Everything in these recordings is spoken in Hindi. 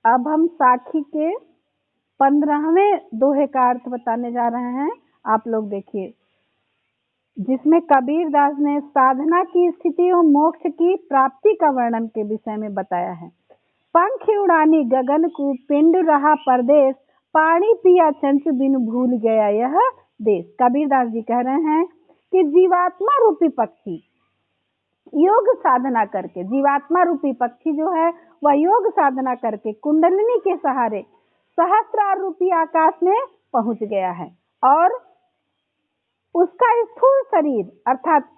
अब हम साखी के 15वें दोहे का अर्थ बताने जा रहे हैं। आप लोग देखिए, जिसमें कबीरदास ने साधना की स्थिति और मोक्ष की प्राप्ति का वर्णन के विषय में बताया है। पंख उड़ानी गगन को, पिंड रहा परदेश, पानी पिया चंच बिन भूल गया यह देश। कबीरदास जी कह रहे हैं कि जीवात्मा रूपी पक्षी योग साधना करके, जीवात्मा रूपी पक्षी जो है वह योग साधना करके कुंडलिनी के सहारे सहस्त्रार रूपी आकाश में पहुंच गया है, और उसका स्थूल शरीर अर्थात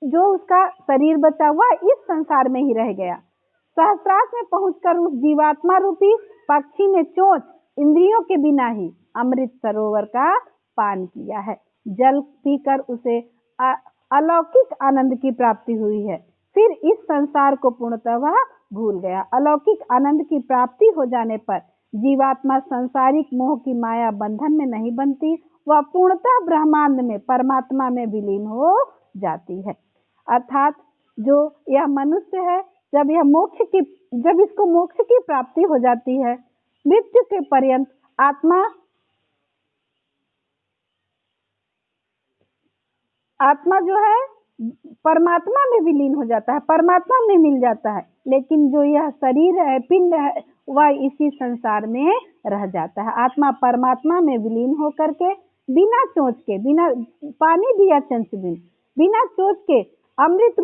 जो उसका शरीर बचा हुआ इस संसार में ही रह गया। सहस्त्रार में पहुंचकर उस जीवात्मा रूपी पक्षी ने चोंच इंद्रियों के बिना ही अमृत सरोवर का पान किया है। जल पीकर उसे अलौकिक आनंद की प्राप्ति हुई है। फिर इस संसार को पूर्णतः वह भूल गया। अलौकिक आनंद की प्राप्ति हो जाने पर जीवात्मा संसारिक मोह की माया बंधन में नहीं बनती, वह पूर्णतः ब्रह्मांड में परमात्मा में विलीन हो जाती है। अर्थात जो यह मनुष्य है, जब इसको मोक्ष की प्राप्ति हो जाती है, मृत्यु के पर्यंत आत्मा जो है परमात्मा में विलीन हो जाता है, परमात्मा में मिल जाता है। लेकिन जो यह शरीर है, पिंड है, वह इसी संसार में रह जाता है। आत्मा परमात्मा में विलीन होकर के बिना चोंच के, बिना पानी दिया चंच बिना चोंच के अमृत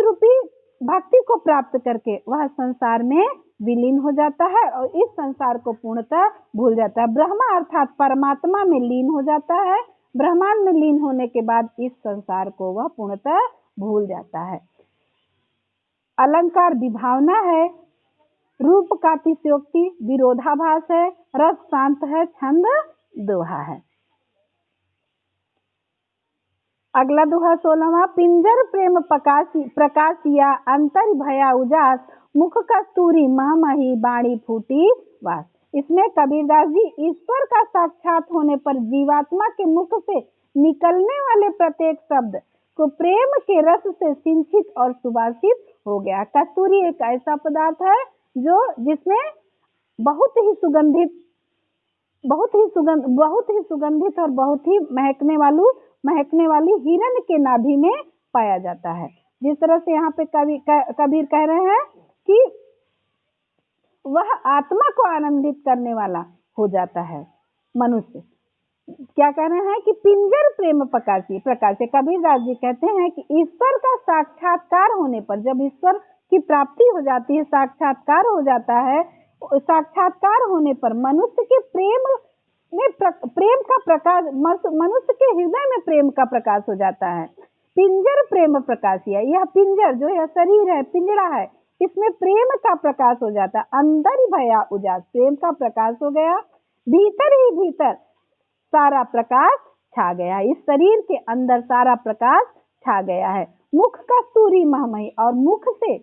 रूपी भक्ति को प्राप्त करके वह संसार में विलीन हो जाता है और इस संसार को पूर्णतः भूल जाता है। ब्रह्मा अर्थात परमात्मा में लीन हो जाता है। ब्रह्मांड में लीन होने के बाद इस संसार को वह पूर्णतः भूल जाता है। अलंकार विभावना है, रूप का अतिशयोक्ति विरोधाभास है, रस शांत है, छंद दोहा है। अगला दोहा 16वां। पिंजर प्रेम प्रकाशिया, अंतर भया उजास, मुख कस्तूरी महमही, बाणी फूटी वास। इसमें कबीरदास जी ईश्वर का साक्षात होने पर जीवात्मा के मुख से निकलने वाले प्रत्येक शब्द को प्रेम के रस से सिंचित और सुवासित हो गया। कस्तूरी एक ऐसा पदार्थ है जिसमें बहुत ही सुगंधित और बहुत ही महकने वाली हिरण के नाभि में पाया जाता है। जिस तरह से यहाँ पे कबीर कह रहे हैं कि वह आत्मा को आनंदित करने वाला हो जाता है मनुष्य। क्या कह रहे हैं कि पिंजर प्रेम प्रकाशी। कबीरदास जी कहते हैं कि ईश्वर का साक्षात्कार होने पर, जब ईश्वर की प्राप्ति हो जाती है, साक्षात्कार हो जाता है, साक्षात्कार होने पर मनुष्य के प्रेम का प्रकाश, मनुष्य के हृदय में प्रेम का प्रकाश हो जाता है। पिंजर प्रेम प्रकाशिया, यह पिंजर जो यह शरीर है, पिंजरा है, इसमें प्रेम का प्रकाश हो जाता है। अंदर ही भया उजास, प्रेम का प्रकाश हो गया। भीतर ही भीतर सारा प्रकाश छा गया, इस शरीर के अंदर सारा प्रकाश छा गया है। मुख कस्तूरी महमही, और मुख से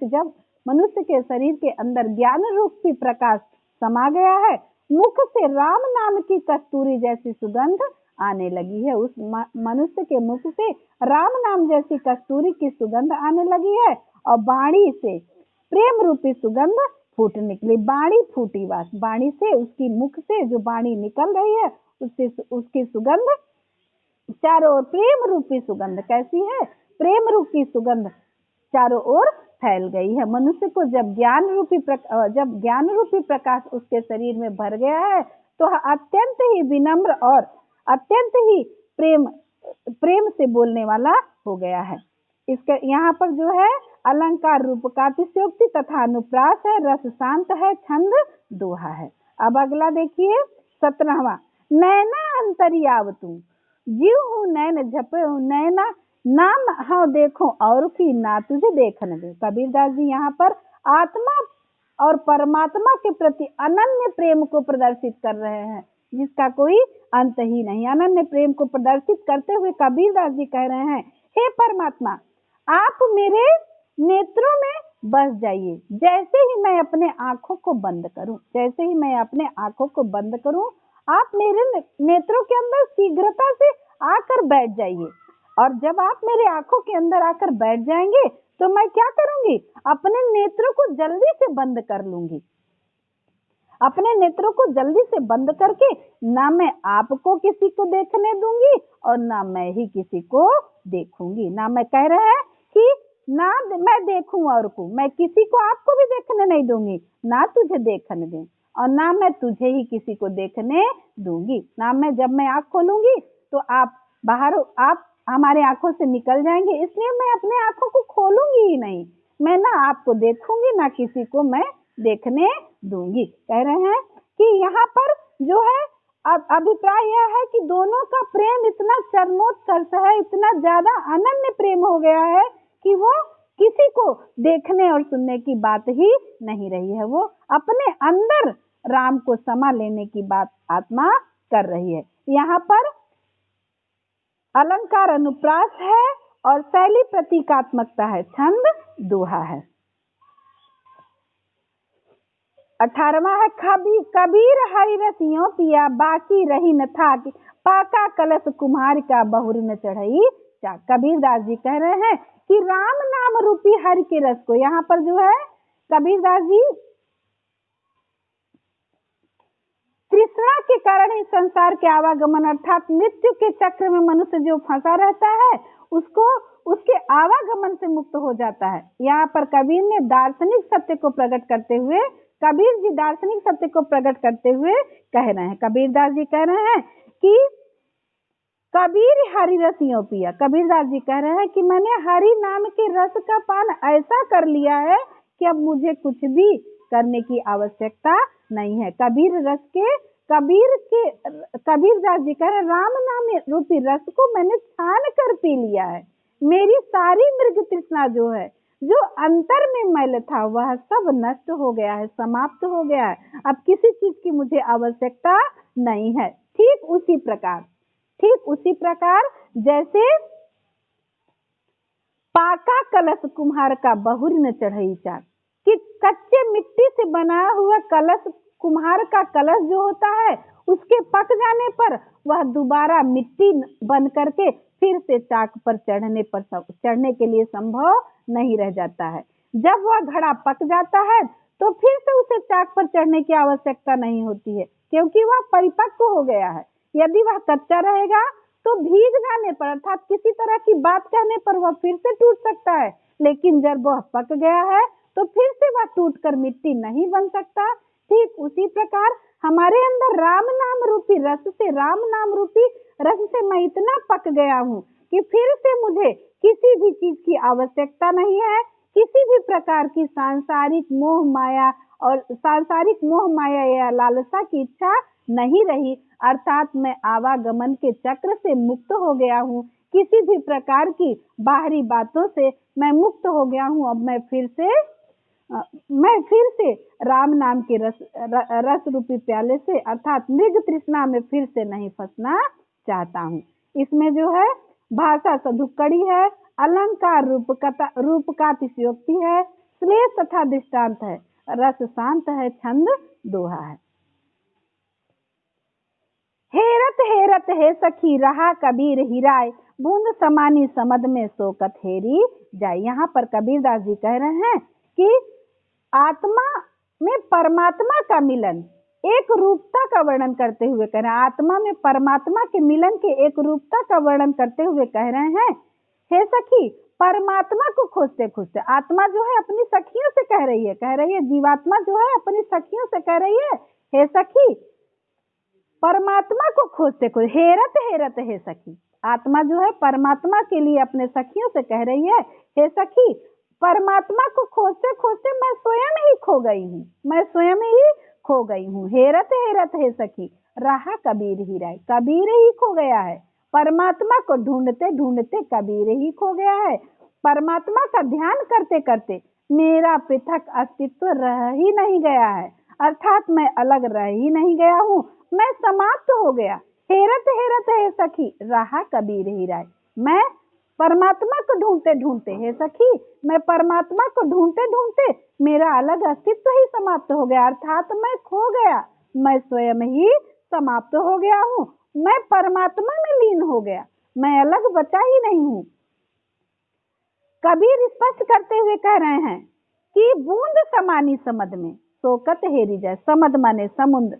जब मनुष्य के शरीर के अंदर ज्ञान रूपी प्रकाश समा गया है, मुख से राम नाम की कस्तूरी जैसी सुगंध आने लगी है। उस मनुष्य के मुख से राम नाम जैसी कस्तूरी की सुगंध आने लगी है और बाणी से प्रेम रूपी सुगंध फूट निकली। बाणी फूटी वास, बाणी से, उसकी मुख से जो बाणी निकल रही है उसकी सुगंध चारों ओर, प्रेम रूपी सुगंध कैसी है? प्रेम रूपी सुगंध चारों ओर फैल गई है। मनुष्य को जब ज्ञान रूपी प्रकाश उसके शरीर में भर गया है तो अत्यंत ही विनम्र और अत्यंत ही प्रेम से बोलने वाला हो गया है। इसके यहाँ पर जो है अलंकार रूप का अतिशयोक्ति तथा अनुप्रास है, रस शांत है, छंद दोहा है। अब अगला देखिए 17वां। नैना अंतरियाव तू, जीव हूँ नैन झपे नैना, नाम हाँ देखो और की ना तुझे देखने दे। कबीरदास जी यहाँ पर आत्मा और परमात्मा के प्रति अनन्य प्रेम को प्रदर्शित कर रहे हैं, जिसका कोई अंत ही नहीं। अनन्य प्रेम को प्रदर्शित करते हुए कबीरदास जी कह रहे हैं, हे परमात्मा, आप मेरे नेत्रों में बस जाइए। जैसे ही मैं अपने आंखों को बंद करूं, आप मेरे नेत्रों के अंदर शीघ्रता से आकर बैठ जाइए। और जब आप मेरे आंखों के अंदर आकर बैठ जाएंगे तो मैं क्या करूंगी, अपने नेत्रों को जल्दी से बंद कर लूंगी। अपने नेत्रों को जल्दी से बंद करके ना मैं आपको किसी को देखने दूंगी और ना मैं ही किसी को देखूंगी। ना मैं कह रहे हैं कि ना मैं देखूं और को, मैं किसी को आपको भी देखने नहीं दूंगी, ना तुझे देखने दूं और ना मैं तुझे ही किसी को देखने दूंगी। ना जब मैं आंख खोलूंगी तो आप बाहर, आप हमारे आंखों से निकल जाएंगे, इसलिए मैं अपने आंखों को खोलूंगी ही नहीं। मैं ना आपको देखूंगी ना किसी को मैं देखने दूंगी। कह रहे हैं कि यहाँ पर जो है अब अभिप्राय यह है कि दोनों का प्रेम इतना चरमोत्कर्ष है, इतना ज्यादा अनन्य प्रेम हो गया है कि वो किसी को देखने और सुनने की बात ही नहीं रही है, वो अपने अंदर राम को समा लेने की बात आत्मा कर रही है। यहाँ पर अलंकार अनुप्रास है और शैली प्रतीकात्मकता है, छंद दोहा है। 18वां है कबीर हरि रस यों पिया बाकी रही न था, पाका कलश कुम्हार का बहुर न चढ़ई चाक। कबीरदास जी कह रहे हैं कि राम नाम रूपी हरि के रस को, यहाँ पर जो है कबीरदास जी तृष्णा के कारण ही संसार के आवागमन अर्थात मृत्यु के चक्र में मनुष्य जो फंसा रहता है उसको उसके आवागमन से मुक्त हो जाता है। यहाँ पर कबीर ने दार्शनिक सत्य को प्रकट करते हुए, कबीर जी दार्शनिक सत्य को प्रकट करते हुए कह रहे हैं, कबीरदास जी कह रहे हैं कि कबीर हरि रस यों पिया। कबीरदास जी कह रहे हैं कि मैंने हरि नाम के रस का पान ऐसा कर लिया है कि अब मुझे कुछ भी करने की आवश्यकता नहीं है। कबीरदास जी कह रहे राम नाम रूपी रस को मैंने छान कर पी लिया है। मेरी सारी मृग तृष्णा जो है, जो अंतर में मैल था, वह सब नष्ट हो गया है, समाप्त हो गया है। अब किसी चीज की मुझे आवश्यकता नहीं है। ठीक उसी प्रकार जैसे पाका कलश कुम्हार का बहुर न चढ़ई चाक, कि कच्चे मिट्टी से बनाया हुआ कलश, कुम्हार का कलश जो होता है, उसके पक जाने पर वह दोबारा मिट्टी बन करके फिर से चाक पर चढ़ने के लिए संभव नहीं रह जाता है। जब वह घड़ा पक जाता है तो फिर से उसे चाक पर चढ़ने की आवश्यकता नहीं होती है, क्योंकि वह परिपक्व हो गया है। यदि वह कच्चा रहेगा तो भीग जाने पर अर्थात किसी तरह की बात कहने पर वह फिर से टूट सकता है, लेकिन जब वह पक गया है तो फिर से वह टूटकर मिट्टी नहीं बन सकता। ठीक उसी प्रकार हमारे अंदर राम नाम रूपी रस से मैं इतना पक गया हूँ कि फिर से मुझे किसी भी चीज की आवश्यकता नहीं है, किसी भी प्रकार की सांसारिक मोह माया या लालसा की इच्छा नहीं रही। अर्थात मैं आवागमन के चक्र से मुक्त हो गया हूँ, किसी भी प्रकार की बाहरी बातों से मैं मुक्त हो गया हूँ। अब मैं फिर से राम नाम के रस रूपी प्याले से अर्थात मृग तृष्णा में फिर से नहीं फंसना चाहता हूँ। इसमें जो है भाषा सधुक्कड़ी है, अलंकार रूपकातिशयोक्ति है, श्लेष तथा दृष्टांत है, रस शांत है, छंद दोहा है। हेरत हेरत हे सखी रहा कबीर हिराय, बूंद समानी समद में सोकत हेरी जाए। यहाँ पर कबीरदास जी कह रहे हैं कि आत्मा में परमात्मा का मिलन, एक रूपता का वर्णन करते हुए कह रहे हैं, आत्मा में परमात्मा के मिलन के एक रूपता का वर्णन करते हुए कह रहे हैं, हे सखी परमात्मा को खोजते खोजते, आत्मा जो है अपनी सखियों से कह रही है, जीवात्मा जो है अपनी सखियों से कह रही है, हे सखी परमात्मा को खोजते खोजते, हेरत हेरत हे सखी, आत्मा जो है परमात्मा के लिए अपने सखियों से कह रही है, हे सखी परमात्मा को खोजते खोजते मैं स्वयं ही खो गई हूँ। हेरत हेरत हे सखी रहा कबीर ही राय, कबीर ही खो गया है। परमात्मा को ढूंढते ढूंढते कबीर ही खो गया है। परमात्मा का ध्यान करते करते मेरा पृथक अस्तित्व रह ही नहीं गया है, अर्थात मैं अलग रह ही नहीं गया हूँ, मैं समाप्त हो गया। हेरत हेरत हे सखी रहा कबीर ही राय, मैं परमात्मा को ढूंढते ढूंढते, हे सखी मैं परमात्मा को ढूंढते ढूंढते मेरा अलग अस्तित्व ही समाप्त हो गया, अर्थात मैं खो गया, मैं स्वयं ही समाप्त हो गया हूँ, मैं परमात्मा में लीन हो गया, मैं अलग बचा ही नहीं हूँ। कबीर स्पष्ट करते हुए कह रहे हैं कि बूंद समानी समद में सोकत हेरी जाए। समद माने समुद्र,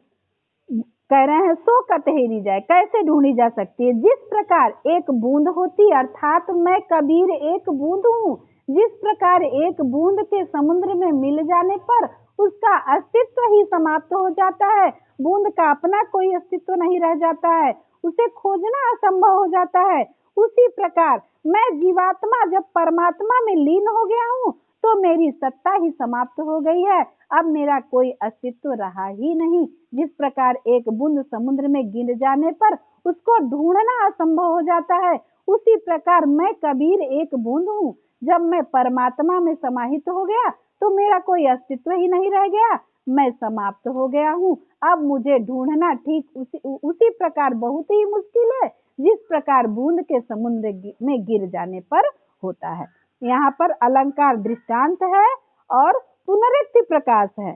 कह रहे हैं सोकत हेरी जाए, कैसे ढूंढी जा सकती है? जिस प्रकार एक बूंद होती, अर्थात मैं कबीर एक बूंद हूँ। जिस प्रकार एक बूंद के समुद्र में मिल जाने पर उसका अस्तित्व ही समाप्त हो जाता है, बूंद का अपना कोई अस्तित्व नहीं रह जाता है, उसे खोजना असंभव हो जाता है। उसी प्रकार मैं जीवात्मा जब परमात्मा में लीन हो गया हूँ तो मेरी सत्ता ही समाप्त हो गई है, अब मेरा कोई अस्तित्व रहा ही नहीं। जिस प्रकार एक बूंद समुद्र में गिर जाने पर उसको ढूंढना असंभव हो जाता है, उसी प्रकार मैं कबीर एक बूंद हूँ। जब मैं परमात्मा में समाहित हो गया तो मेरा कोई अस्तित्व ही नहीं रह गया, मैं समाप्त हो गया हूँ। अब मुझे ढूंढना ठीक उसी प्रकार बहुत ही मुश्किल है जिस प्रकार बूंद के समुद्र में गिर जाने पर होता है। यहाँ पर अलंकार दृष्टांत है और पुनरुक्ति प्रकाश है।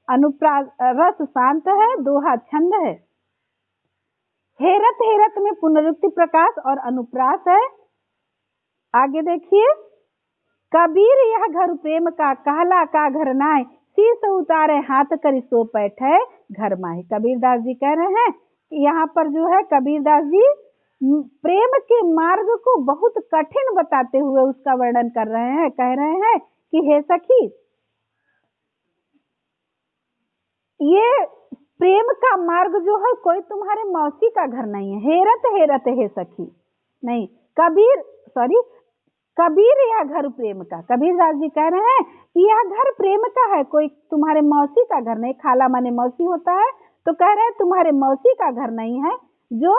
अनुप्रास रस शांत है, दोहा छंद है। हेरत हेरत में पुनरुक्ति प्रकाश और अनुप्रास है। आगे देखिए, कबीर यह घर प्रेम का, कहला का घर नाय, शीश उतारे हाथ करी सो बैठे घर माही। कबीरदास जी कह रहे हैं कि यहाँ पर जो है कबीरदास जी प्रेम के मार्ग को बहुत कठिन बताते हुए उसका वर्णन कर रहे हैं। कह रहे हैं कि हे सखी, ये प्रेम का मार्ग जो है कोई तुम्हारे मौसी का घर नहीं है। हेरत हेरत हे सखी नहीं, कबीर यह घर प्रेम का। कबीरदास जी कह रहे हैं कि यह घर प्रेम का है, कोई तुम्हारे मौसी का घर नहीं। खाला माने मौसी होता है, तो कह रहे हैं तुम्हारे मौसी का घर नहीं है, जो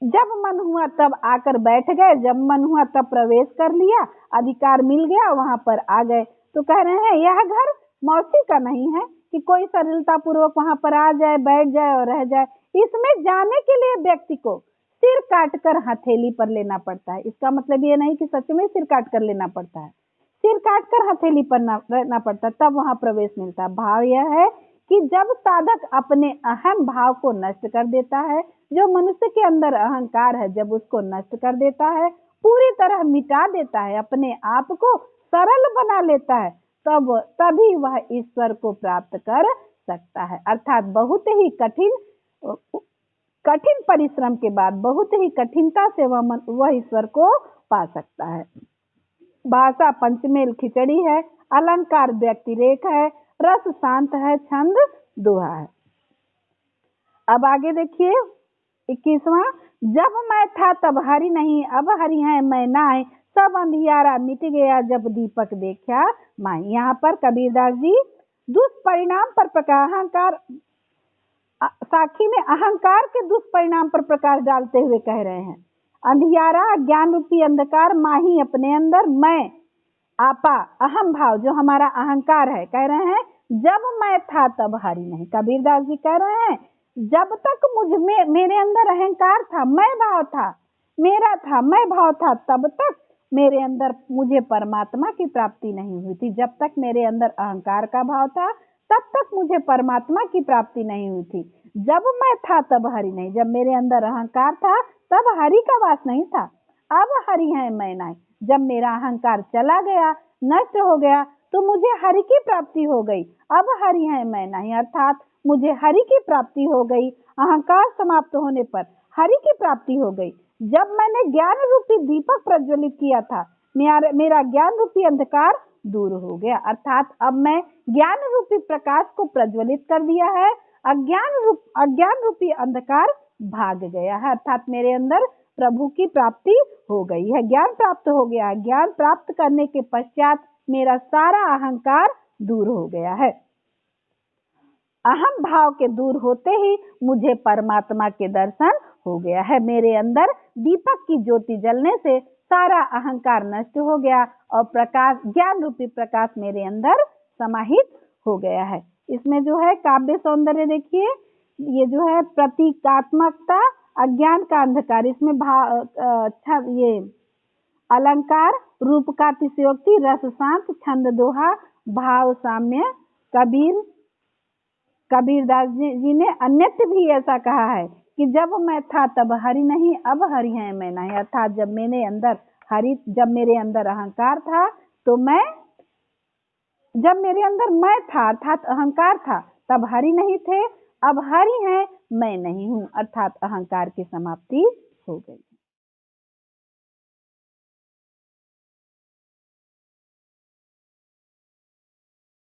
जब मन हुआ तब आकर बैठ गए, जब मन हुआ तब प्रवेश कर लिया, अधिकार मिल गया, वहां पर आ गए। तो कह रहे हैं यह घर मौसी का नहीं है कि कोई सरलता पूर्वक वहां पर आ जाए, बैठ जाए और रह जाए। इसमें जाने के लिए व्यक्ति को सिर काटकर हथेली पर लेना पड़ता है। इसका मतलब ये नहीं कि सच में सिर काट कर लेना पड़ता है, सिर काटकर हथेली पर रहना पड़ता है, तब वहां प्रवेश मिलता है। भाव यह है कि जब साधक अपने अहम भाव को नष्ट कर देता है, जो मनुष्य के अंदर अहंकार है, जब उसको नष्ट कर देता है, पूरी तरह मिटा देता है, अपने आप को सरल बना लेता है, तभी वह ईश्वर को प्राप्त कर सकता है। अर्थात बहुत ही कठिन परिश्रम के बाद, बहुत ही कठिनता से वह ईश्वर को पा सकता है। भाषा पंचमेल खिचड़ी है, अलंकार व्यक्तिरेख है, रस शांत है, छंद दोहा है। अब आगे देखिए 21वां, जब मैं था तब हरि नहीं, अब हरि है मैं नाय, सब अंधियारा मिट गया जब दीपक देखा माई। यहाँ पर कबीरदास जी दुष्परिणाम पर प्रकाश, अहंकार साखी में अहंकार के दुष्परिणाम पर प्रकाश डालते हुए कह रहे हैं, अंधियारा ज्ञान रूपी अंधकार माही अपने अंदर, मैं आपा अहम भाव जो हमारा अहंकार है, कह रहे हैं जब मैं था तब हरि नहीं। कबीरदास जी कह रहे हैं जब तक मुझ में मेरे अंदर अहंकार था, मैं भाव था, मेरा था, मैं भाव था, तब तक मेरे अंदर मुझे परमात्मा की प्राप्ति नहीं हुई थी। जब तक मेरे अंदर अहंकार का भाव था तब तक मुझे परमात्मा की प्राप्ति नहीं हुई थी। जब मैं था तब हरि नहीं, जब मेरे अंदर अहंकार था तब हरि का वास नहीं था, अब हरि है मैं नहीं। जब मेरा अहंकार चला गया, नष्ट हो गया, तो मुझे हरि की प्राप्ति हो गई, अब हरि है मैं नहीं, अर्थात मुझे हरि की प्राप्ति हो गई। अहंकार समाप्त होने पर हरि की प्राप्ति हो गई। जब मैंने ज्ञान रूपी दीपक प्रज्वलित किया था, मेरा ज्ञान रूपी अंधकार दूर हो गया, अर्थात अब मैं ज्ञान रूपी प्रकाश को प्रज्वलित कर दिया है, अज्ञान रूपी अंधकार भाग गया है, अर्थात मेरे अंदर प्रभु की प्राप्ति हो गई है, ज्ञान प्राप्त हो गया है। ज्ञान प्राप्त करने के पश्चात मेरा सारा अहंकार दूर हो गया है। अहम भाव के दूर होते ही मुझे परमात्मा के दर्शन हो गया है। मेरे अंदर दीपक की ज्योति जलने से सारा अहंकार नष्ट हो गया और प्रकाश, ज्ञान रूपी प्रकाश मेरे अंदर समाहित हो गया है। इसमें जो है काव्य सौंदर्य देखिए, ये जो है प्रतीकात्मकता, अज्ञान का अंधकार, इसमें ये अलंकार, रूप का अतिशयोक्ति, रस शांत, छंद दोहा, भाव साम्य। कबीरदास जी ने अन्यत्र भी ऐसा कहा है कि जब मैं था तब हरि नहीं, अब हरि है मैं नहीं, अर्थात जब मेरे अंदर हरि, जब मेरे अंदर अहंकार था तो जब मेरे अंदर मैं था अर्थात अहंकार था तब हरि नहीं थे, अब हरि हैं मैं नहीं हूं अर्थात अहंकार की समाप्ति हो गई।